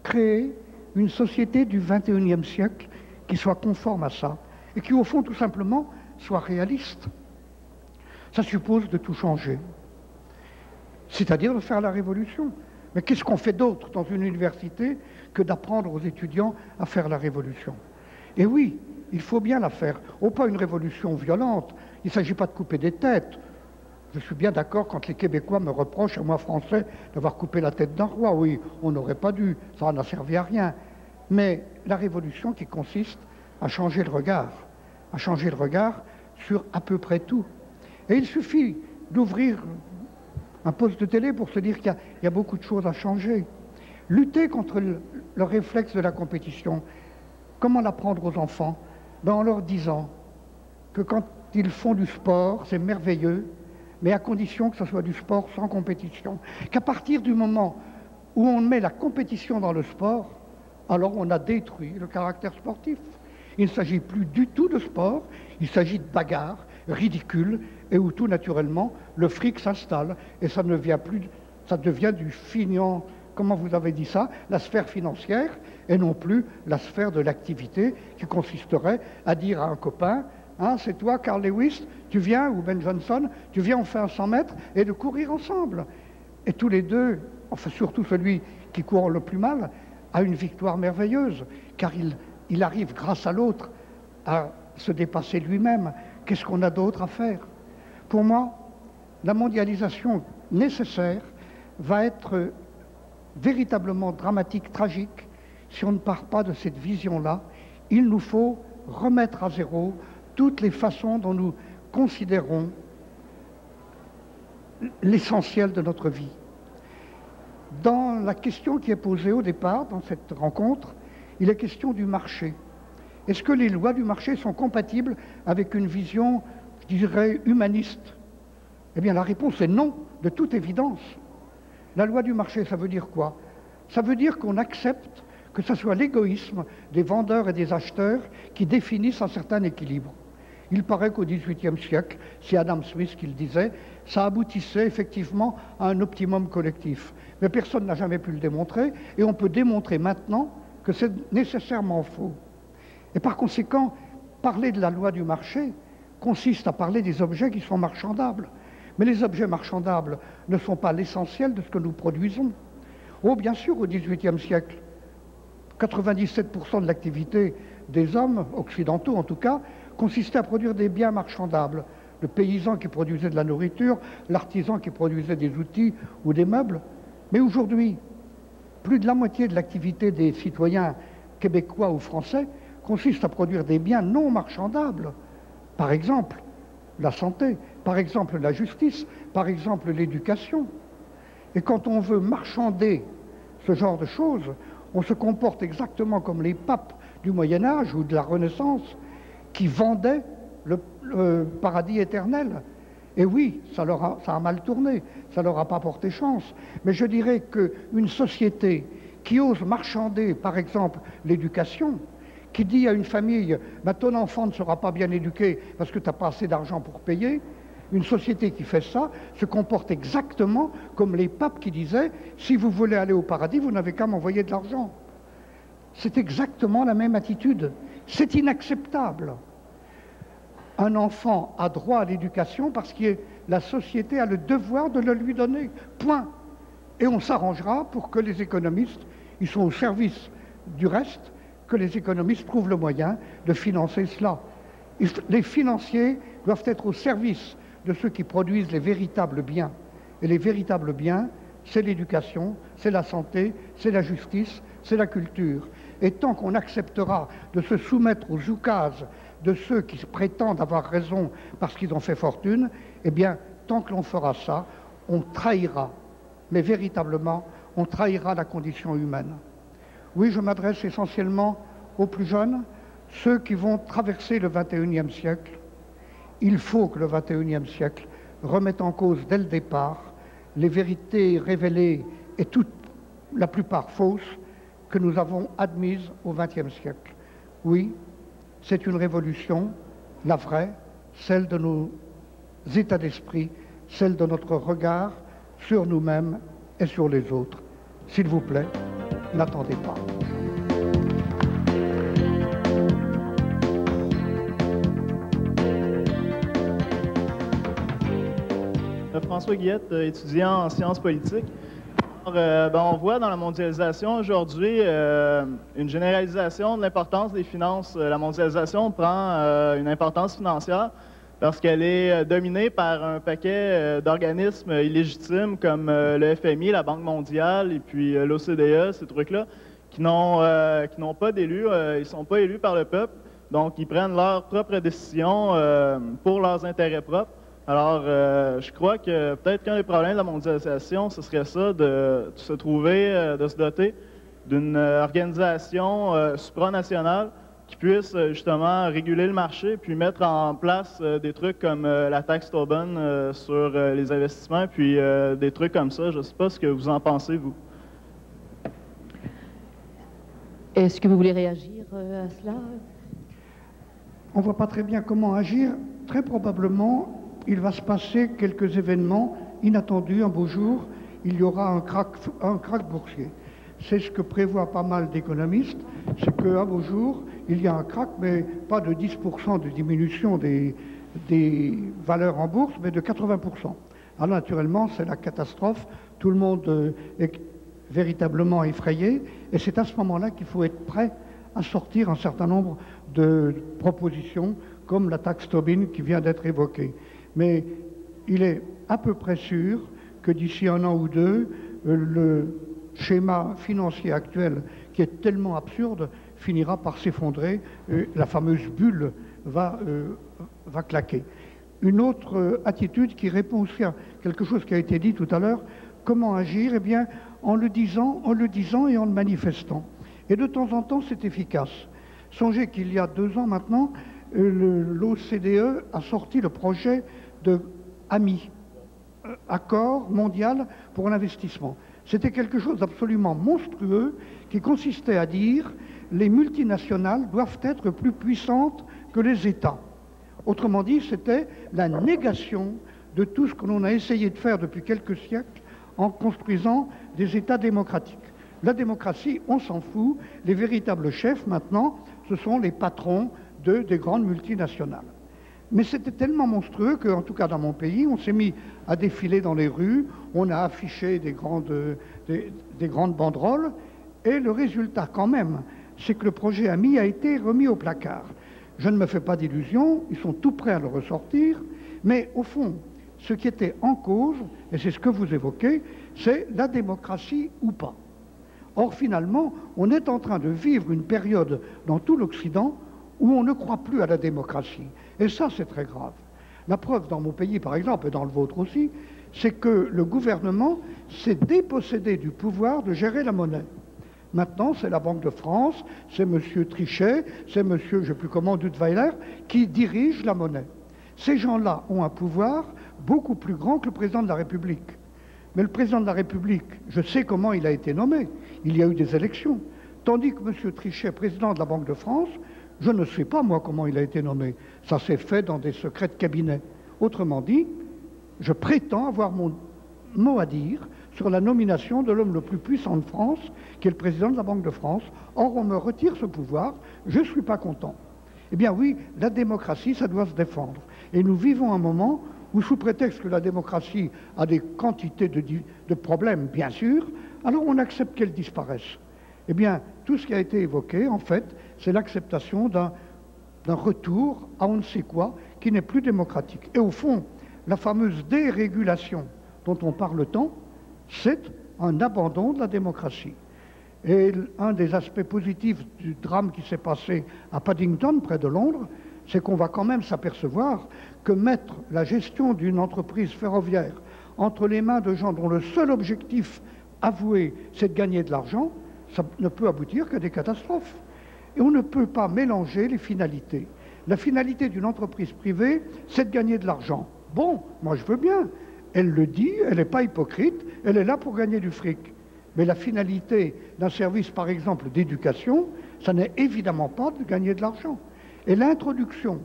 créer une société du XXIe siècle qui soit conforme à ça, et qui, au fond, tout simplement, soit réaliste. Ça suppose de tout changer, c'est-à-dire de faire la révolution. Mais qu'est-ce qu'on fait d'autre dans une université que d'apprendre aux étudiants à faire la révolution? Et oui, il faut bien la faire. Oh, pas une révolution violente, il ne s'agit pas de couper des têtes. Je suis bien d'accord quand les Québécois me reprochent, à moi Français, d'avoir coupé la tête d'un roi. Oui, on n'aurait pas dû, ça n'a servi à rien. Mais la révolution qui consiste à changer le regard sur à peu près tout. Et il suffit d'ouvrir un poste de télé pour se dire qu'il y a beaucoup de choses à changer. Lutter contre le réflexe de la compétition. Comment l'apprendre aux enfants? En leur disant que quand ils font du sport, c'est merveilleux, mais à condition que ce soit du sport sans compétition. Qu'à partir du moment où on met la compétition dans le sport, alors on a détruit le caractère sportif. Il ne s'agit plus du tout de sport, il s'agit de bagarres ridicules et où tout naturellement le fric s'installe et ça devient du finiant, comment vous avez dit ça, la sphère financière et non plus la sphère de l'activité qui consisterait à dire à un copain, hein, c'est toi Carl Lewis, tu viens, ou Ben Johnson, tu viens, on fait un 100 mètres et de courir ensemble. Et tous les deux, enfin surtout celui qui court le plus mal, a une victoire merveilleuse, car il arrive grâce à l'autre à se dépasser lui-même. Qu'est-ce qu'on a d'autre à faire? Pour moi, la mondialisation nécessaire va être véritablement dramatique, tragique, si on ne part pas de cette vision-là. Il nous faut remettre à zéro toutes les façons dont nous considérons l'essentiel de notre vie. Dans la question qui est posée au départ, dans cette rencontre, il est question du marché. Est-ce que les lois du marché sont compatibles avec une vision, je dirais, humaniste? Eh bien, la réponse est non, de toute évidence. La loi du marché, ça veut dire quoi? Ça veut dire qu'on accepte que ce soit l'égoïsme des vendeurs et des acheteurs qui définissent un certain équilibre. Il paraît qu'au XVIIIe siècle, c'est Adam Smith qui le disait, ça aboutissait effectivement à un optimum collectif. Mais personne n'a jamais pu le démontrer, et on peut démontrer maintenant que c'est nécessairement faux. Et par conséquent, parler de la loi du marché consiste à parler des objets qui sont marchandables. Mais les objets marchandables ne sont pas l'essentiel de ce que nous produisons. Oh, bien sûr, au XVIIIe siècle, 97% de l'activité des hommes, occidentaux en tout cas, consistait à produire des biens marchandables. Le paysan qui produisait de la nourriture, l'artisan qui produisait des outils ou des meubles. Mais aujourd'hui, plus de la moitié de l'activité des citoyens québécois ou français consiste à produire des biens non marchandables. Par exemple, la santé, par exemple la justice, par exemple l'éducation. Et quand on veut marchander ce genre de choses, on se comporte exactement comme les papes du Moyen-Âge ou de la Renaissance qui vendaient le paradis éternel. Et oui, ça a mal tourné, ça leur a pas porté chance. Mais je dirais qu'une société qui ose marchander, par exemple, l'éducation, qui dit à une famille, bah, ton enfant ne sera pas bien éduqué parce que tu n'as pas assez d'argent pour payer, une société qui fait ça se comporte exactement comme les papes qui disaient, si vous voulez aller au paradis, vous n'avez qu'à m'envoyer de l'argent. C'est exactement la même attitude. C'est inacceptable. Un enfant a droit à l'éducation parce que la société a le devoir de le lui donner. Point. Et on s'arrangera pour que les économistes, ils sont au service du reste, que les économistes trouvent le moyen de financer cela. Les financiers doivent être au service de ceux qui produisent les véritables biens. Et les véritables biens, c'est l'éducation, c'est la santé, c'est la justice, c'est la culture. Et tant qu'on acceptera de se soumettre aux oukases de ceux qui prétendent avoir raison parce qu'ils ont fait fortune, eh bien, tant que l'on fera ça, on trahira, mais véritablement, on trahira la condition humaine. Oui, je m'adresse essentiellement aux plus jeunes, ceux qui vont traverser le XXIe siècle. Il faut que le XXIe siècle remette en cause dès le départ les vérités révélées et la plupart fausses que nous avons admises au XXe siècle. Oui, c'est une révolution, la vraie, celle de nos états d'esprit, celle de notre regard sur nous-mêmes et sur les autres. S'il vous plaît, n'attendez pas. François Guillette, étudiant en sciences politiques. Alors, on voit dans la mondialisation aujourd'hui une généralisation de l'importance des finances. La mondialisation prend une importance financière parce qu'elle est dominée par un paquet d'organismes illégitimes comme le FMI, la Banque mondiale et puis l'OCDE, ces trucs-là, qui n'ont pas d'élus, ils ne sont pas élus par le peuple, donc ils prennent leurs propres décisions pour leurs intérêts propres. Alors, je crois que peut-être qu'un des problèmes de la mondialisation, ce serait ça, de se doter d'une organisation supranationale qui puisse justement réguler le marché puis mettre en place des trucs comme la taxe Tobin sur les investissements puis des trucs comme ça. Je ne sais pas ce que vous en pensez, vous. Est-ce que vous voulez réagir à cela? On ne voit pas très bien comment agir. Très probablement, il va se passer quelques événements inattendus. Un beau jour, il y aura un krach boursier. C'est ce que prévoient pas mal d'économistes, c'est qu'un beau jour, il y a un krach, mais pas de 10% de diminution des valeurs en bourse, mais de 80%. Alors naturellement, c'est la catastrophe. Tout le monde est véritablement effrayé, et c'est à ce moment-là qu'il faut être prêt à sortir un certain nombre de propositions, comme la taxe Tobin qui vient d'être évoquée. Mais il est à peu près sûr que d'ici un an ou deux, le schéma financier actuel, qui est tellement absurde, finira par s'effondrer. La fameuse bulle va claquer. Une autre attitude qui répond aussi à quelque chose qui a été dit tout à l'heure, comment agir? Eh bien, en le disant et en le manifestant. Et de temps en temps, c'est efficace. Songez qu'il y a 2 ans maintenant, l'OCDE a sorti le projet de AMI, Accord mondial pour l'investissement. C'était quelque chose d'absolument monstrueux qui consistait à dire les multinationales doivent être plus puissantes que les États. Autrement dit, c'était la négation de tout ce que l'on a essayé de faire depuis quelques siècles en construisant des États démocratiques. La démocratie, on s'en fout. Les véritables chefs, maintenant, ce sont les patrons des grandes multinationales. Mais c'était tellement monstrueux qu'en tout cas dans mon pays, on s'est mis à défiler dans les rues, on a affiché des grandes banderoles, et le résultat quand même, c'est que le projet AMI a été remis au placard. Je ne me fais pas d'illusions, ils sont tout prêts à le ressortir, mais au fond, ce qui était en cause, et c'est ce que vous évoquez, c'est la démocratie ou pas. Or, finalement, on est en train de vivre une période dans tout l'Occident où on ne croit plus à la démocratie. Et ça, c'est très grave. La preuve dans mon pays, par exemple, et dans le vôtre aussi, c'est que le gouvernement s'est dépossédé du pouvoir de gérer la monnaie. Maintenant, c'est la Banque de France, c'est M. Trichet, c'est M. je ne sais plus comment, Duttweiler, qui dirige la monnaie. Ces gens-là ont un pouvoir beaucoup plus grand que le président de la République. Mais le président de la République, je sais comment il a été nommé. Il y a eu des élections. Tandis que M. Trichet, président de la Banque de France, je ne sais pas, moi, comment il a été nommé. Ça s'est fait dans des secrets de cabinet. Autrement dit, je prétends avoir mon mot à dire sur la nomination de l'homme le plus puissant de France, qui est le président de la Banque de France. Or, on me retire ce pouvoir, je ne suis pas content. Eh bien oui, la démocratie, ça doit se défendre. Et nous vivons un moment où, sous prétexte que la démocratie a des quantités de problèmes, bien sûr, alors on accepte qu'elle disparaisse. Eh bien, tout ce qui a été évoqué, en fait, c'est l'acceptation d'un retour à on ne sait quoi qui n'est plus démocratique. Et au fond, la fameuse dérégulation dont on parle tant, c'est un abandon de la démocratie. Et un des aspects positifs du drame qui s'est passé à Paddington, près de Londres, c'est qu'on va quand même s'apercevoir que mettre la gestion d'une entreprise ferroviaire entre les mains de gens dont le seul objectif avoué, c'est de gagner de l'argent, ça ne peut aboutir qu'à des catastrophes. Et on ne peut pas mélanger les finalités. La finalité d'une entreprise privée, c'est de gagner de l'argent. Bon, moi je veux bien. Elle le dit, elle n'est pas hypocrite, elle est là pour gagner du fric. Mais la finalité d'un service, par exemple, d'éducation, ça n'est évidemment pas de gagner de l'argent. Et l'introduction,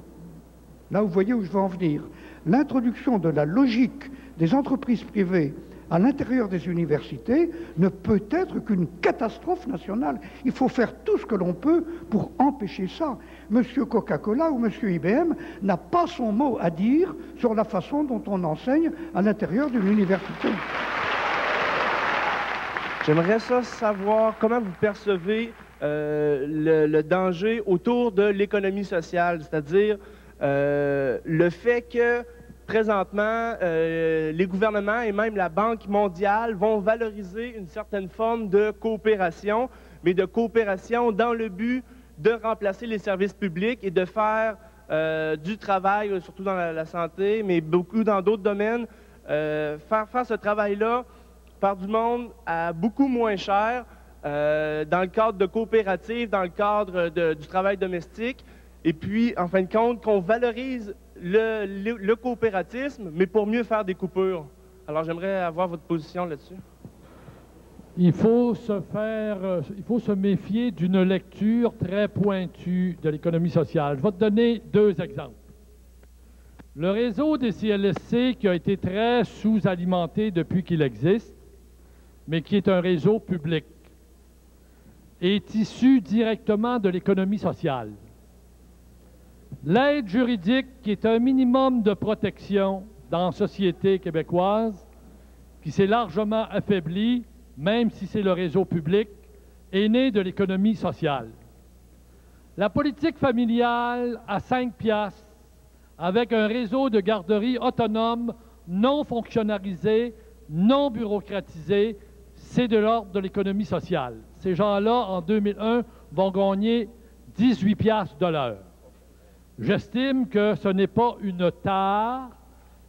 là vous voyez où je veux en venir, l'introduction de la logique des entreprises privées à l'intérieur des universités ne peut être qu'une catastrophe nationale. Il faut faire tout ce que l'on peut pour empêcher ça. Monsieur Coca-Cola ou monsieur IBM n'a pas son mot à dire sur la façon dont on enseigne à l'intérieur d'une université. J'aimerais ça savoir comment vous percevez le danger autour de l'économie sociale, c'est-à-dire le fait que présentement, les gouvernements et même la Banque mondiale vont valoriser une certaine forme de coopération, mais de coopération dans le but de remplacer les services publics et de faire du travail, surtout dans la santé, mais beaucoup dans d'autres domaines, faire ce travail-là par du monde à beaucoup moins cher, dans le cadre de coopératives, dans le cadre du travail domestique, et puis, en fin de compte, qu'on valorise le coopératisme, mais pour mieux faire des coupures. Alors, j'aimerais avoir votre position là-dessus. Il faut se méfier d'une lecture très pointue de l'économie sociale. Je vais te donner deux exemples. Le réseau des CLSC, qui a été très sous-alimenté depuis qu'il existe, mais qui est un réseau public, est issu directement de l'économie sociale. L'aide juridique, qui est un minimum de protection dans la société québécoise, qui s'est largement affaiblie, même si c'est le réseau public, est née de l'économie sociale. La politique familiale à 5 piastres, avec un réseau de garderies autonomes, non fonctionnalisé, non bureaucratisé, c'est de l'ordre de l'économie sociale. Ces gens-là, en 2001, vont gagner 18 piastres de l'heure. J'estime que ce n'est pas une tare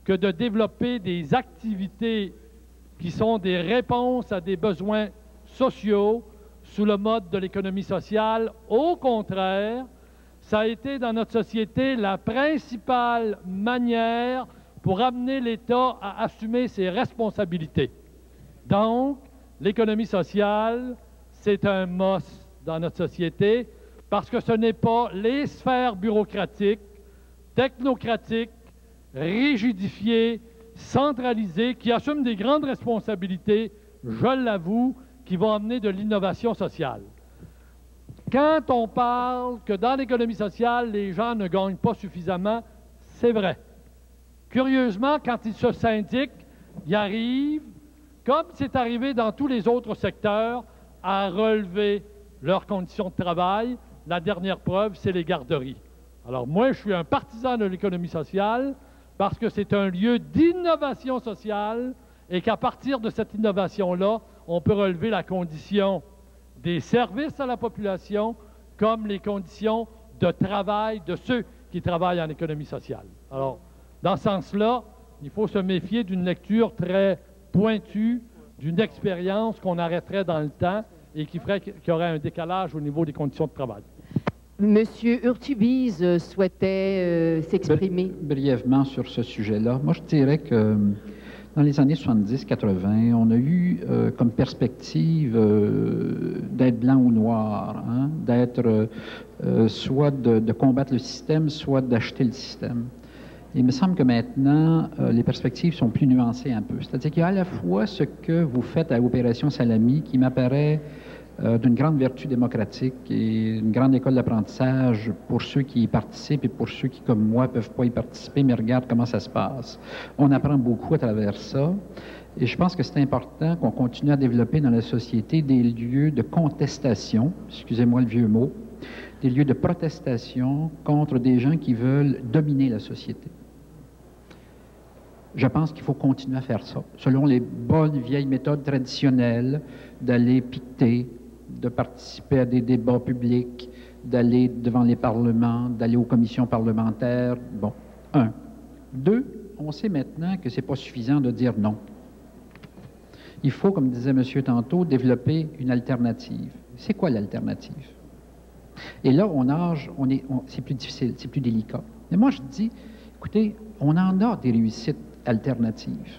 que de développer des activités qui sont des réponses à des besoins sociaux sous le mode de l'économie sociale. Au contraire, ça a été dans notre société la principale manière pour amener l'État à assumer ses responsabilités. Donc, l'économie sociale, c'est un must dans notre société, parce que ce n'est pas les sphères bureaucratiques, technocratiques, rigidifiées, centralisées, qui assument des grandes responsabilités, je l'avoue, qui vont amener de l'innovation sociale. Quand on parle que dans l'économie sociale, les gens ne gagnent pas suffisamment, c'est vrai. Curieusement, quand ils se syndiquent, ils arrivent, comme c'est arrivé dans tous les autres secteurs, à relever leurs conditions de travail. La dernière preuve, c'est les garderies. Alors moi, je suis un partisan de l'économie sociale parce que c'est un lieu d'innovation sociale et qu'à partir de cette innovation-là, on peut relever la condition des services à la population comme les conditions de travail de ceux qui travaillent en économie sociale. Alors, dans ce sens-là, il faut se méfier d'une lecture très pointue, d'une expérience qu'on arrêterait dans le temps et qui ferait qu'il y aurait un décalage au niveau des conditions de travail. Monsieur Urtubise souhaitait s'exprimer. Brièvement sur ce sujet-là. Moi, je dirais que dans les années 70-80, on a eu comme perspective d'être blanc ou noir, hein, d'être soit de combattre le système, soit d'acheter le système. Il me semble que maintenant, les perspectives sont plus nuancées un peu. C'est-à-dire qu'il y a à la fois ce que vous faites à Opération Salami, qui m'apparaît d'une grande vertu démocratique et une grande école d'apprentissage pour ceux qui y participent et pour ceux qui, comme moi, ne peuvent pas y participer, mais regardent comment ça se passe. On apprend beaucoup à travers ça. Et je pense que c'est important qu'on continue à développer dans la société des lieux de contestation, excusez-moi le vieux mot, des lieux de protestation contre des gens qui veulent dominer la société. Je pense qu'il faut continuer à faire ça, selon les bonnes vieilles méthodes traditionnelles, d'aller piqueter, de participer à des débats publics, d'aller devant les parlements, d'aller aux commissions parlementaires. Bon, 1. 2, on sait maintenant que ce n'est pas suffisant de dire non. Il faut, comme disait monsieur tantôt, développer une alternative. C'est quoi l'alternative? Et là, c'est plus difficile, c'est plus délicat. Mais moi, je dis, écoutez, on en a des réussites alternatives.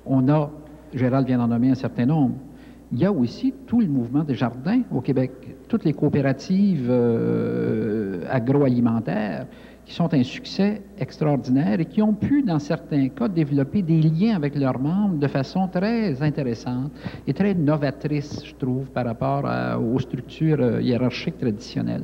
On a, Gérald vient d'en nommer un certain nombre, il y a aussi tout le mouvement des jardins au Québec. toutes les coopératives agroalimentaires qui sont un succès extraordinaire et qui ont pu, dans certains cas, développer des liens avec leurs membres de façon très intéressante et très novatrice, je trouve, par rapport aux structures hiérarchiques traditionnelles.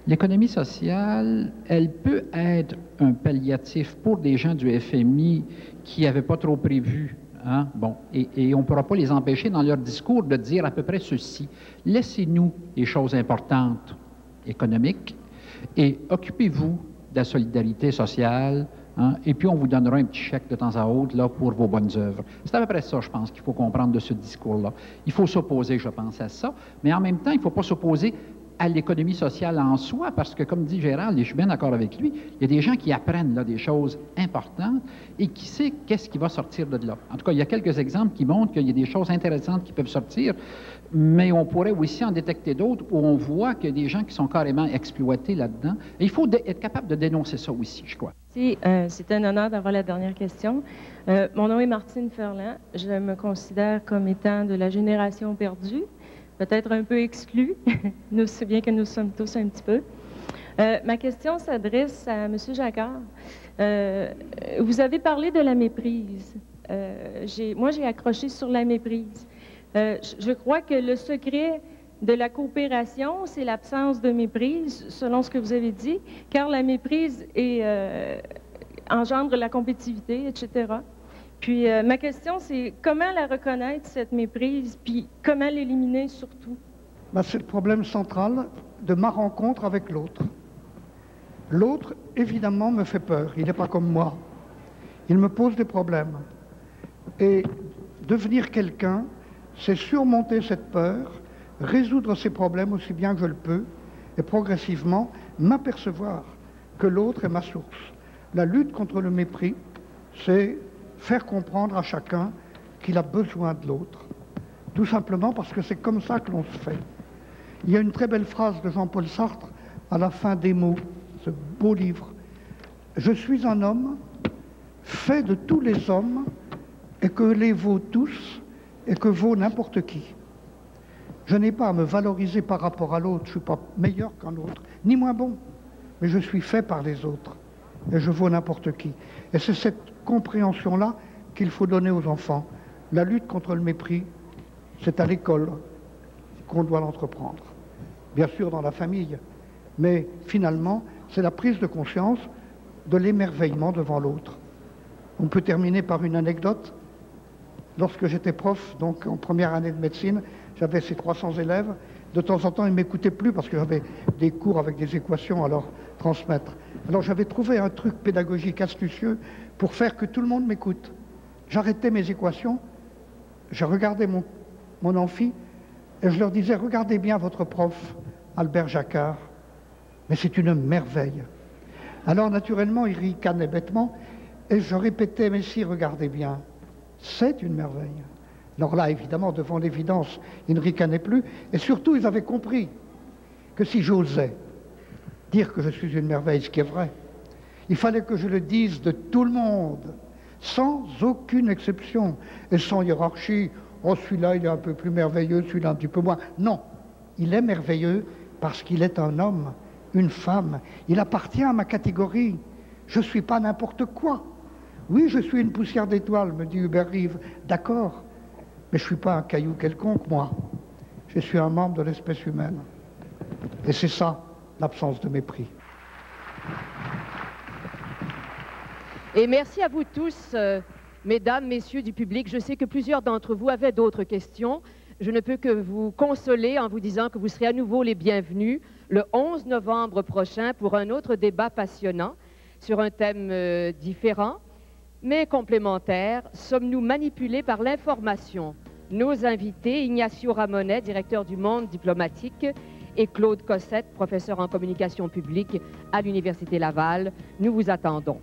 L'économie sociale, elle peut être un palliatif pour des gens du FMI qui n'avaient pas trop prévu. Hein? Bon, et on ne pourra pas les empêcher dans leur discours de dire à peu près ceci. Laissez-nous les choses importantes économiques et occupez-vous de la solidarité sociale, hein, et puis on vous donnera un petit chèque de temps à autre là, pour vos bonnes œuvres. C'est à peu près ça, je pense, qu'il faut comprendre de ce discours-là. Il faut s'opposer, je pense, à ça, mais en même temps, il ne faut pas s'opposer à l'économie sociale en soi, parce que, comme dit Gérald, et je suis bien d'accord avec lui, il y a des gens qui apprennent là, des choses importantes et qui savent qu'est-ce qui va sortir de là. En tout cas, il y a quelques exemples qui montrent qu'il y a des choses intéressantes qui peuvent sortir, mais on pourrait aussi en détecter d'autres où on voit qu'il y a des gens qui sont carrément exploités là-dedans. Et il faut être capable de dénoncer ça aussi, je crois. C'est un honneur d'avoir la dernière question. Mon nom est Martine Ferland. Je me considère comme étant de la génération perdue, peut-être un peu exclue, bien que nous sommes tous un petit peu. Ma question s'adresse à M. Jacquard. Vous avez parlé de la méprise. Moi, j'ai accroché sur la méprise. Je crois que le secret de la coopération, c'est l'absence de méprise, selon ce que vous avez dit, car la méprise engendre la compétitivité, etc. Puis ma question, c'est comment la reconnaître, cette méprise, puis comment l'éliminer surtout? Ben, c'est le problème central de ma rencontre avec l'autre. L'autre, évidemment, me fait peur. Il n'est pas comme moi. Il me pose des problèmes. Et devenir quelqu'un, c'est surmonter cette peur, résoudre ces problèmes aussi bien que je le peux, et progressivement m'apercevoir que l'autre est ma source. La lutte contre le mépris, c'est faire comprendre à chacun qu'il a besoin de l'autre. Tout simplement parce que c'est comme ça que l'on se fait. Il y a une très belle phrase de Jean-Paul Sartre à la fin des mots, ce beau livre. « Je suis un homme fait de tous les hommes et que les vaut tous et que vaut n'importe qui. Je n'ai pas à me valoriser par rapport à l'autre, je ne suis pas meilleur qu'un autre, ni moins bon, mais je suis fait par les autres et je vaux n'importe qui. » Et c'est cette compréhension-là qu'il faut donner aux enfants. La lutte contre le mépris, c'est à l'école qu'on doit l'entreprendre. Bien sûr dans la famille, mais finalement, c'est la prise de conscience de l'émerveillement devant l'autre. On peut terminer par une anecdote. Lorsque j'étais prof, donc en première année de médecine, j'avais ces 300 élèves. De temps en temps, ils ne m'écoutaient plus parce que j'avais des cours avec des équations à leur transmettre. Alors j'avais trouvé un truc pédagogique astucieux pour faire que tout le monde m'écoute. J'arrêtais mes équations, je regardais mon amphi et je leur disais « Regardez bien votre prof, Albert Jacquard, mais c'est une merveille. » Alors naturellement, ils ricanaient bêtement et je répétais « Mais si, regardez bien, c'est une merveille. » Alors là, évidemment, devant l'évidence, ils ne ricanaient plus. Et surtout, ils avaient compris que si j'osais dire que je suis une merveille, ce qui est vrai, il fallait que je le dise de tout le monde, sans aucune exception, et sans hiérarchie. Oh, celui-là, il est un peu plus merveilleux, celui-là un petit peu moins. Non, il est merveilleux parce qu'il est un homme, une femme. Il appartient à ma catégorie. Je ne suis pas n'importe quoi. Oui, je suis une poussière d'étoiles, me dit Hubert Reeves. D'accord. Mais je ne suis pas un caillou quelconque, moi. Je suis un membre de l'espèce humaine. Et c'est ça, l'absence de mépris. Et merci à vous tous, mesdames, messieurs du public. Je sais que plusieurs d'entre vous avaient d'autres questions. Je ne peux que vous consoler en vous disant que vous serez à nouveau les bienvenus le 11 novembre prochain pour un autre débat passionnant sur un thème différent, mais complémentaire. Sommes-nous manipulés par l'information? Nos invités, Ignacio Ramonet, directeur du Monde diplomatique, et Claude Cossette, professeur en communication publique à l'Université Laval. Nous vous attendons.